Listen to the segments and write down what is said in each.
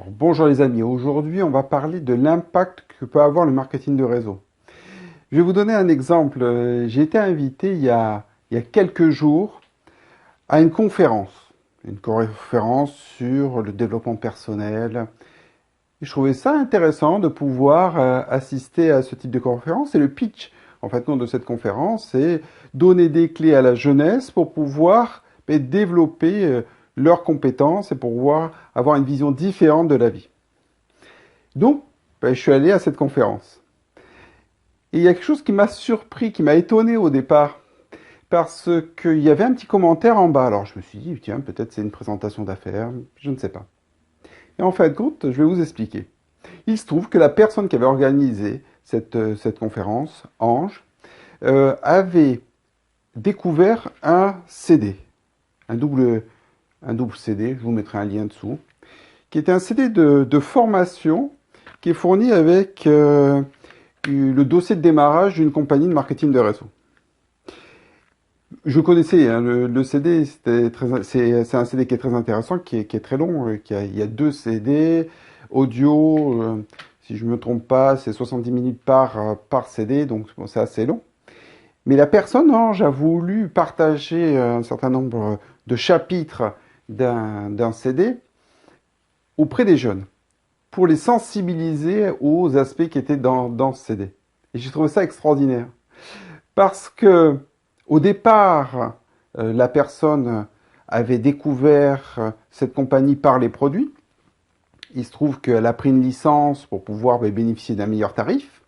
Alors, bonjour les amis, aujourd'hui on va parler de l'impact que peut avoir le marketing de réseau. Je vais vous donner un exemple. J'ai été invité il y a quelques jours à une conférence sur le développement personnel. Et je trouvais ça intéressant de pouvoir assister à ce type de conférence. Et le pitch, en fait, de cette conférence, c'est donner des clés à la jeunesse pour pouvoir développer leurs compétences et pour pouvoir avoir une vision différente de la vie. Donc, je suis allé à cette conférence. Et il y a quelque chose qui m'a surpris, qui m'a étonné au départ, parce qu'il y avait un petit commentaire en bas. Alors je me suis dit, tiens, peut-être c'est une présentation d'affaires, je ne sais pas. Et en fin de compte, je vais vous expliquer. Il se trouve que la personne qui avait organisé cette conférence, Ange, avait découvert un CD, un double CD, je vous mettrai un lien dessous, qui était un CD de formation qui est fourni avec le dossier de démarrage d'une compagnie de marketing de réseau. Je connaissais le CD, c'est un CD qui est très intéressant, qui est très long. Il y a 2 CD audio, si je me trompe pas, c'est 70 minutes par CD, donc bon, c'est assez long. Mais la personne, Ange, a voulu partager un certain nombre de chapitres d'un CD auprès des jeunes, pour les sensibiliser aux aspects qui étaient dans ce CD. Et j'ai trouvé ça extraordinaire. Parce que, au départ, la personne avait découvert cette compagnie par les produits. Il se trouve qu'elle a pris une licence pour pouvoir bénéficier d'un meilleur tarif.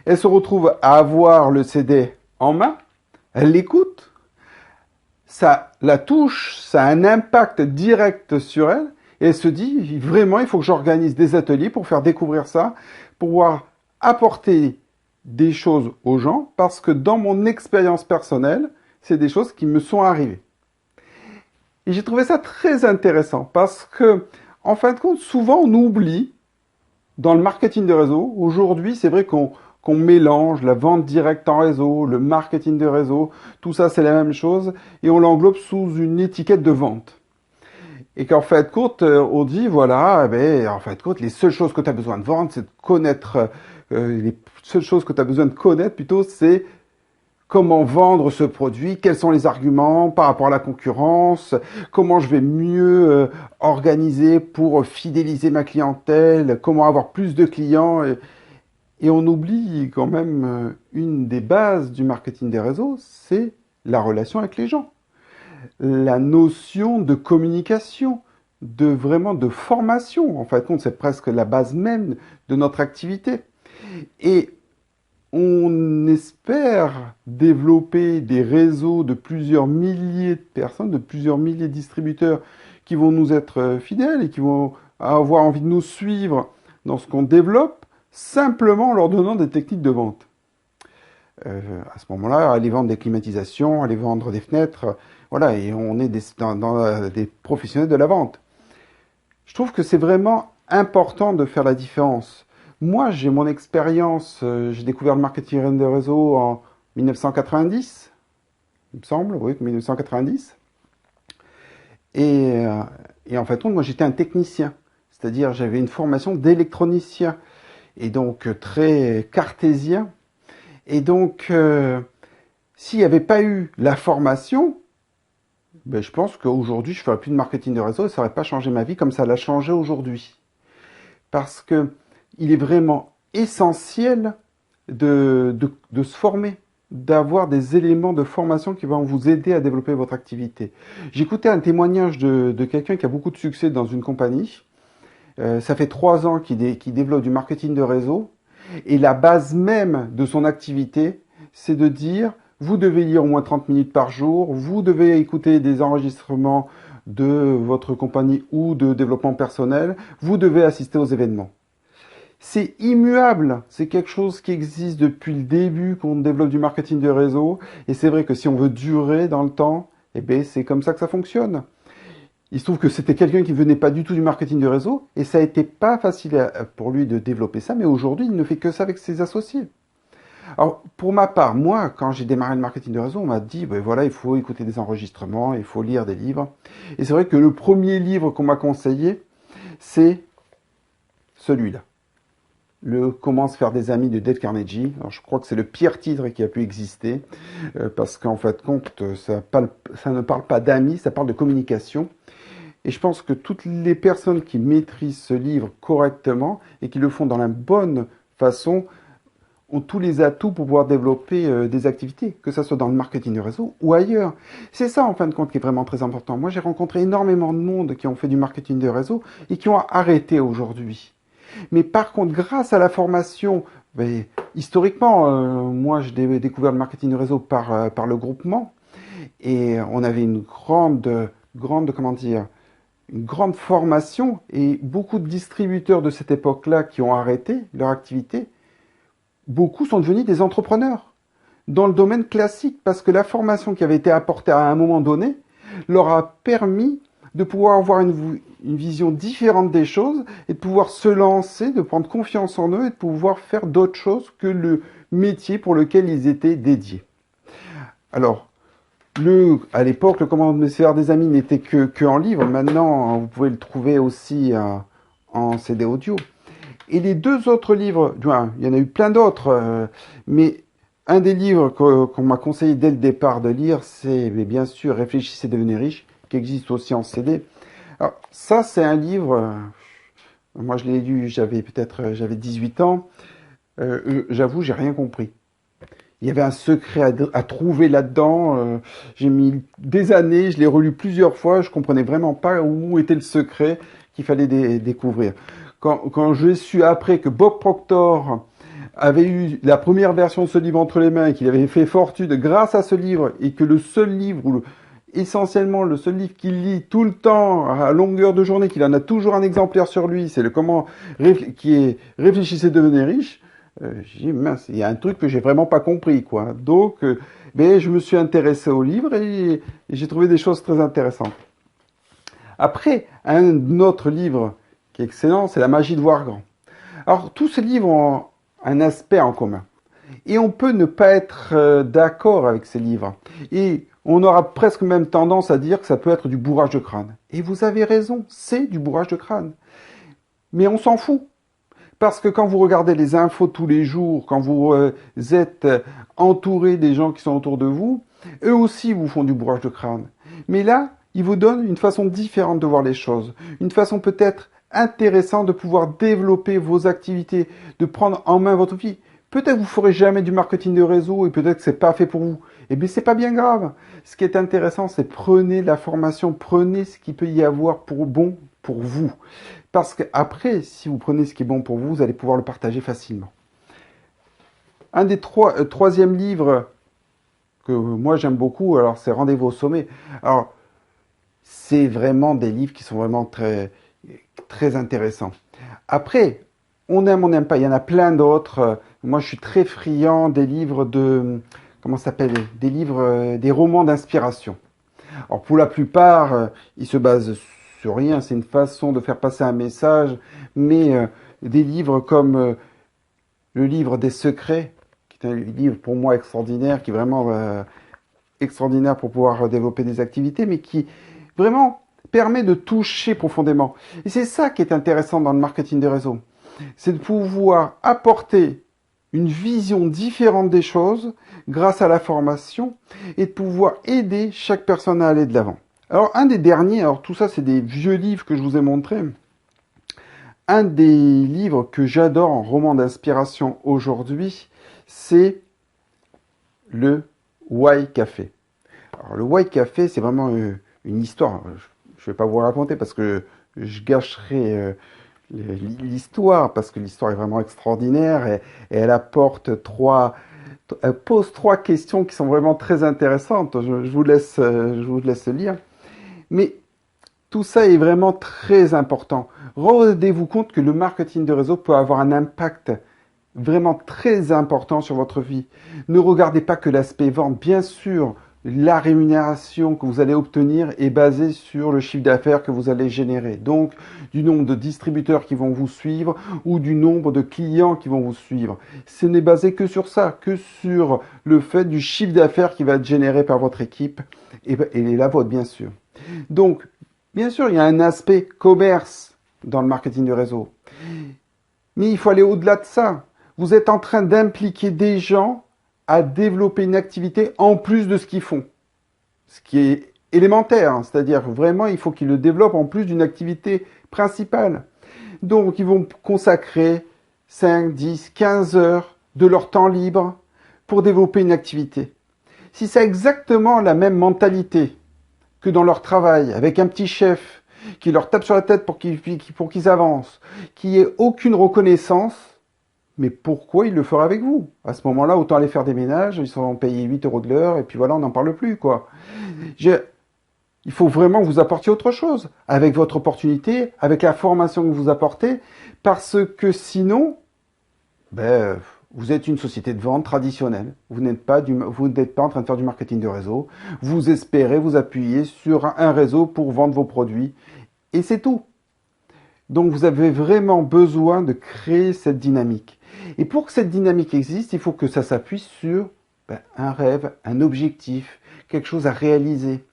Elle se retrouve à avoir le CD en main. Elle l'écoute. Ça la touche, ça a un impact direct sur elle. Et elle se dit, vraiment, il faut que j'organise des ateliers pour faire découvrir ça, pour pouvoir apporter des choses aux gens, parce que dans mon expérience personnelle, c'est des choses qui me sont arrivées. Et j'ai trouvé ça très intéressant, parce que, en fin de compte, souvent on oublie, dans le marketing de réseau, aujourd'hui, c'est vrai qu'on mélange la vente directe en réseau, le marketing de réseau, tout ça c'est la même chose, et on l'englobe sous une étiquette de vente. Et qu'en fin de compte, on dit, voilà, en fin de compte, les seules choses que tu as besoin de vendre, c'est de connaître, les seules choses que tu as besoin de connaître plutôt, c'est comment vendre ce produit, quels sont les arguments par rapport à la concurrence, comment je vais mieux organiser pour fidéliser ma clientèle, comment avoir plus de clients. Et on oublie quand même une des bases du marketing des réseaux, c'est la relation avec les gens. La notion de communication, de formation. En fait, c'est presque la base même de notre activité. Et on espère développer des réseaux de plusieurs milliers de personnes, de plusieurs milliers de distributeurs qui vont nous être fidèles et qui vont avoir envie de nous suivre dans ce qu'on développe, simplement en leur donnant des techniques de vente. À ce moment-là, aller vendre des climatisations, aller vendre des fenêtres, voilà, et on est dans des professionnels de la vente. Je trouve que c'est vraiment important de faire la différence. Moi, j'ai mon expérience, j'ai découvert le marketing de réseau en 1990, il me semble, oui, 1990. Et en fait, moi, j'étais un technicien, c'est-à-dire j'avais une formation d'électronicien, et donc très cartésien. Et donc, s'il n'y avait pas eu la formation, je pense qu'aujourd'hui, je ne ferais plus de marketing de réseau et ça n'aurait pas changé ma vie comme ça l'a changé aujourd'hui. Parce que il est vraiment essentiel de se former, d'avoir des éléments de formation qui vont vous aider à développer votre activité. J'écoutais un témoignage de quelqu'un qui a beaucoup de succès dans une compagnie. Ça fait 3 ans qu'il développe du marketing de réseau. Et la base même de son activité, c'est de dire, vous devez lire au moins 30 minutes par jour, vous devez écouter des enregistrements de votre compagnie ou de développement personnel, vous devez assister aux événements. C'est immuable, c'est quelque chose qui existe depuis le début qu'on développe du marketing de réseau, et c'est vrai que si on veut durer dans le temps, c'est comme ça que ça fonctionne. Il se trouve que c'était quelqu'un qui venait pas du tout du marketing de réseau, et ça a été pas facile pour lui de développer ça, mais aujourd'hui, il ne fait que ça avec ses associés. Alors, pour ma part, moi, quand j'ai démarré le marketing de réseau, on m'a dit, voilà, il faut écouter des enregistrements, il faut lire des livres. Et c'est vrai que le premier livre qu'on m'a conseillé, c'est celui-là. Le Comment se faire des amis de Dale Carnegie. Alors, je crois que c'est le pire titre qui a pu exister, parce qu'en fait, compte, ça ne parle pas d'amis, ça parle de communication. Et je pense que toutes les personnes qui maîtrisent ce livre correctement et qui le font dans la bonne façon ont tous les atouts pour pouvoir développer des activités, que ce soit dans le marketing de réseau ou ailleurs. C'est ça, en fin de compte, qui est vraiment très important. Moi, j'ai rencontré énormément de monde qui ont fait du marketing de réseau et qui ont arrêté aujourd'hui. Mais par contre, grâce à la formation, historiquement, moi, j'ai découvert le marketing de réseau par le groupement. Et on avait une comment dire, une grande formation et beaucoup de distributeurs de cette époque-là qui ont arrêté leur activité. Beaucoup sont devenus des entrepreneurs dans le domaine classique parce que la formation qui avait été apportée à un moment donné leur a permis de pouvoir avoir une vision différente des choses et de pouvoir se lancer, de prendre confiance en eux et de pouvoir faire d'autres choses que le métier pour lequel ils étaient dédiés. Alors, à l'époque, le Comment se faire des amis n'était que en livre. Maintenant, vous pouvez le trouver aussi en CD audio. Et les deux autres livres, il y en a eu plein d'autres, mais un des livres qu'on m'a conseillé dès le départ de lire, c'est bien sûr Réfléchissez, devenez riche, qui existe aussi en CD. Alors, ça, c'est un livre, moi je l'ai lu, j'avais 18 ans, j'avoue, j'ai rien compris. Il y avait un secret à trouver là-dedans, j'ai mis des années, je l'ai relu plusieurs fois, je comprenais vraiment pas où était le secret qu'il fallait découvrir. Quand je su après que Bob Proctor avait eu la première version de ce livre entre les mains et qu'il avait fait fortune grâce à ce livre et que le seul livre, essentiellement le seul livre qu'il lit tout le temps à longueur de journée, qu'il en a toujours un exemplaire sur lui, c'est le qui est Réfléchissez, devenez riche. J'ai dit mince, il y a un truc que j'ai vraiment pas compris, quoi. Donc, je me suis intéressé au livre et j'ai trouvé des choses très intéressantes. Après, un autre livre qui est excellent, c'est La magie de voir grand. Alors, tous ces livres ont un aspect en commun. Et on peut ne pas être d'accord avec ces livres. Et on aura presque même tendance à dire que ça peut être du bourrage de crâne. Et vous avez raison, c'est du bourrage de crâne. Mais on s'en fout. Parce que quand vous regardez les infos tous les jours, quand vous êtes entouré des gens qui sont autour de vous, eux aussi vous font du bourrage de crâne. Mais là, ils vous donnent une façon différente de voir les choses. Une façon peut-être intéressante de pouvoir développer vos activités, de prendre en main votre vie. Peut-être que vous ferez jamais du marketing de réseau et peut-être que c'est pas fait pour vous. Eh bien, c'est pas bien grave. Ce qui est intéressant, c'est prenez la formation, prenez ce qu'il peut y avoir pour bon pour vous. Parce qu'après, si vous prenez ce qui est bon pour vous, vous allez pouvoir le partager facilement. Un des troisième livres que moi j'aime beaucoup, alors c'est Rendez-vous au sommet. Alors, c'est vraiment des livres qui sont vraiment très, très intéressants. Après, on aime, on n'aime pas. Il y en a plein d'autres. Moi, je suis très friand des livres comment ça s'appelle? Des livres, des romans d'inspiration. Alors, pour la plupart, ils se basent sur rien. C'est une façon de faire passer un message. Mais des livres comme le livre des secrets, qui est un livre pour moi extraordinaire, qui est vraiment extraordinaire pour pouvoir développer des activités, mais qui vraiment permet de toucher profondément. Et c'est ça qui est intéressant dans le marketing des réseaux. C'est de pouvoir apporter une vision différente des choses grâce à la formation et de pouvoir aider chaque personne à aller de l'avant. Alors, un des derniers, alors tout ça, c'est des vieux livres que je vous ai montrés. Un des livres que j'adore en roman d'inspiration aujourd'hui, c'est le Why Café. Alors, le Why Café, c'est vraiment une histoire. Je ne vais pas vous raconter parce que je gâcherai l'histoire, parce que l'histoire est vraiment extraordinaire et elle elle pose trois questions qui sont vraiment très intéressantes. Je vous laisse lire. Mais tout ça est vraiment très important. Rendez-vous compte que le marketing de réseau peut avoir un impact vraiment très important sur votre vie. Ne regardez pas que l'aspect vente. Bien sûr, la rémunération que vous allez obtenir est basée sur le chiffre d'affaires que vous allez générer. Donc, du nombre de distributeurs qui vont vous suivre ou du nombre de clients qui vont vous suivre. Ce n'est basé que sur ça, que sur le fait du chiffre d'affaires qui va être généré par votre équipe et la vôtre, bien sûr. Donc, bien sûr, il y a un aspect commerce dans le marketing du réseau. Mais il faut aller au-delà de ça. Vous êtes en train d'impliquer des gens à développer une activité en plus de ce qu'ils font. Ce qui est élémentaire, hein. C'est-à-dire vraiment, il faut qu'ils le développent en plus d'une activité principale. Donc, ils vont consacrer 5, 10, 15 heures de leur temps libre pour développer une activité. Si c'est exactement la même mentalité que dans leur travail, avec un petit chef qui leur tape sur la tête pour qu'ils avancent, qui ait aucune reconnaissance, mais pourquoi il le fera avec vous? À ce moment-là, autant aller faire des ménages, ils sont payés 8 euros de l'heure, et puis voilà, on n'en parle plus, quoi. Il faut vraiment que vous apportiez autre chose, avec votre opportunité, avec la formation que vous apportez, parce que sinon, ben, vous êtes une société de vente traditionnelle. Vous n'êtes pas en train de faire du marketing de réseau. Vous espérez vous appuyer sur un réseau pour vendre vos produits. Et c'est tout. Donc vous avez vraiment besoin de créer cette dynamique. Et pour que cette dynamique existe, il faut que ça s'appuie sur un rêve, un objectif, quelque chose à réaliser.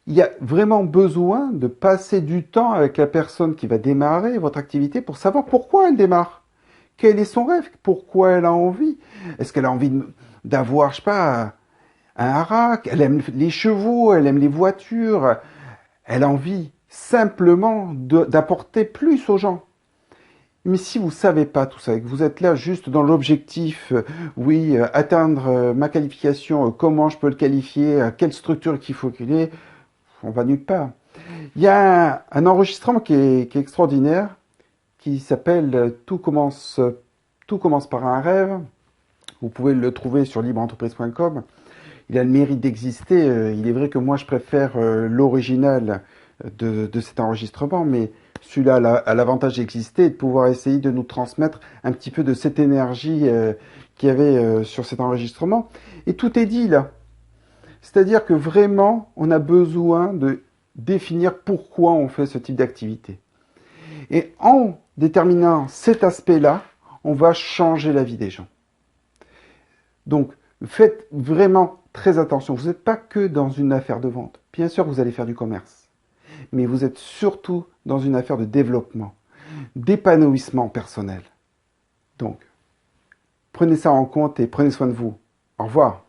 Il y a vraiment besoin de passer du temps avec la personne qui va démarrer votre activité pour savoir pourquoi elle démarre. Quel est son rêve? Pourquoi elle a envie? Est-ce qu'elle a envie d'avoir, je sais pas, un harac? Elle aime les chevaux, elle aime les voitures. Elle a envie simplement d'apporter plus aux gens. Mais si vous savez pas tout ça et que vous êtes là juste dans l'objectif, oui, atteindre ma qualification, comment je peux le qualifier, quelle structure qu'il faut qu'il ait, on va nulle part. Il y a un enregistrement qui est extraordinaire, qui s'appelle Tout commence par un rêve. Vous pouvez le trouver sur libreentreprise.com. Il a le mérite d'exister. Il est vrai que moi, je préfère l'original de cet enregistrement, mais celui-là a l'avantage d'exister et de pouvoir essayer de nous transmettre un petit peu de cette énergie qu'il y avait sur cet enregistrement. Et tout est dit là. C'est-à-dire que vraiment, on a besoin de définir pourquoi on fait ce type d'activité. Et en déterminant cet aspect-là, on va changer la vie des gens. Donc, faites vraiment très attention. Vous n'êtes pas que dans une affaire de vente. Bien sûr, vous allez faire du commerce. Mais vous êtes surtout dans une affaire de développement, d'épanouissement personnel. Donc, prenez ça en compte et prenez soin de vous. Au revoir.